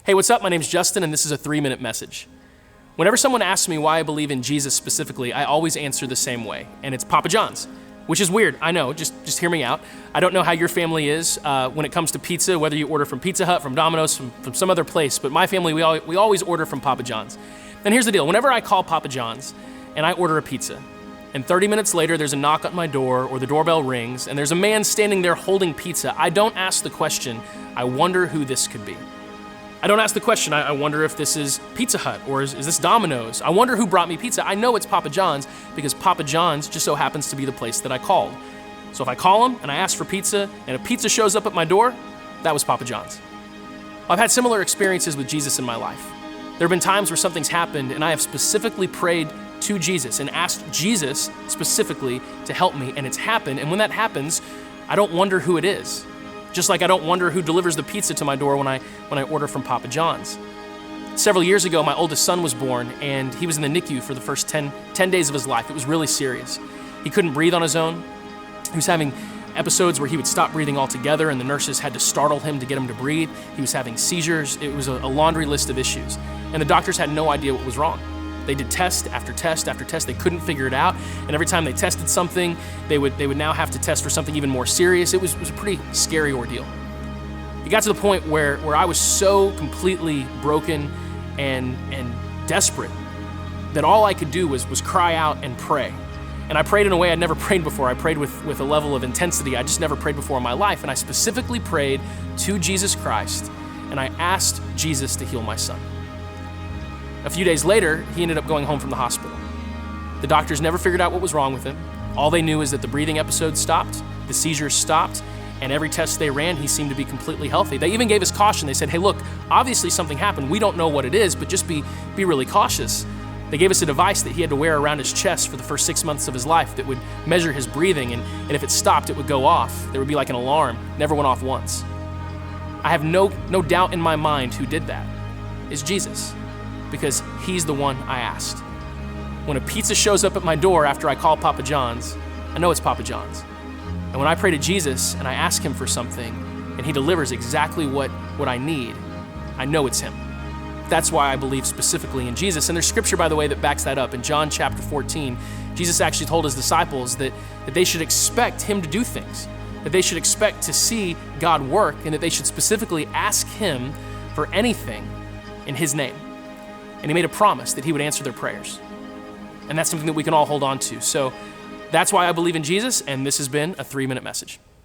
Hey, what's up? My name's Justin, and this is a 3-minute message. Whenever someone asks me why I believe in Jesus specifically, I always answer the same way, and it's Papa John's, which is weird. I know, just hear me out. I don't know how your family is when it comes to pizza, whether you order from Pizza Hut, from Domino's, from some other place, but my family, we always order from Papa John's. And here's the deal. Whenever I call Papa John's and I order a pizza, and 30 minutes later, there's a knock at my door or the doorbell rings, and there's a man standing there holding pizza, I don't ask the question, I wonder who this could be. I don't ask the question, I wonder if this is Pizza Hut or is this Domino's? I wonder who brought me pizza. I know it's Papa John's because Papa John's just so happens to be the place that I called. So if I call him and I ask for pizza and a pizza shows up at my door, that was Papa John's. I've had similar experiences with Jesus in my life. There have been times where something's happened and I have specifically prayed to Jesus and asked Jesus specifically to help me, and it's happened. And when that happens, I don't wonder who it is. Just like I don't wonder who delivers the pizza to my door when I order from Papa John's. Several years ago, my oldest son was born, and he was in the NICU for the first 10 days of his life. It was really serious. He couldn't breathe on his own. He was having episodes where he would stop breathing altogether, and the nurses had to startle him to get him to breathe. He was having seizures. It was a laundry list of issues, and the doctors had no idea what was wrong. They did test after test after test. They couldn't figure it out. And every time they tested something, they would now have to test for something even more serious. It was a pretty scary ordeal. It got to the point where I was so completely broken and desperate that all I could do was cry out and pray. And I prayed in a way I'd never prayed before. I prayed with a level of intensity I just never prayed before in my life. And I specifically prayed to Jesus Christ, and I asked Jesus to heal my son. A few days later, he ended up going home from the hospital. The doctors never figured out what was wrong with him. All they knew is that the breathing episodes stopped, the seizures stopped, and every test they ran, he seemed to be completely healthy. They even gave us caution. They said, hey, look, obviously something happened. We don't know what it is, but just be really cautious. They gave us a device that he had to wear around his chest for the first 6 months of his life that would measure his breathing, and if it stopped, it would go off. There would be like an alarm. Never went off once. I have no doubt in my mind who did that. It's Jesus. Because he's the one I asked. When a pizza shows up at my door after I call Papa John's, I know it's Papa John's. And when I pray to Jesus and I ask him for something and he delivers exactly what I need, I know it's him. That's why I believe specifically in Jesus. And there's scripture, by the way, that backs that up. In John chapter 14, Jesus actually told his disciples that they should expect him to do things, that they should expect to see God work, and that they should specifically ask him for anything in his name. And he made a promise that he would answer their prayers. And that's something that we can all hold on to. So that's why I believe in Jesus, and this has been a 3-minute message.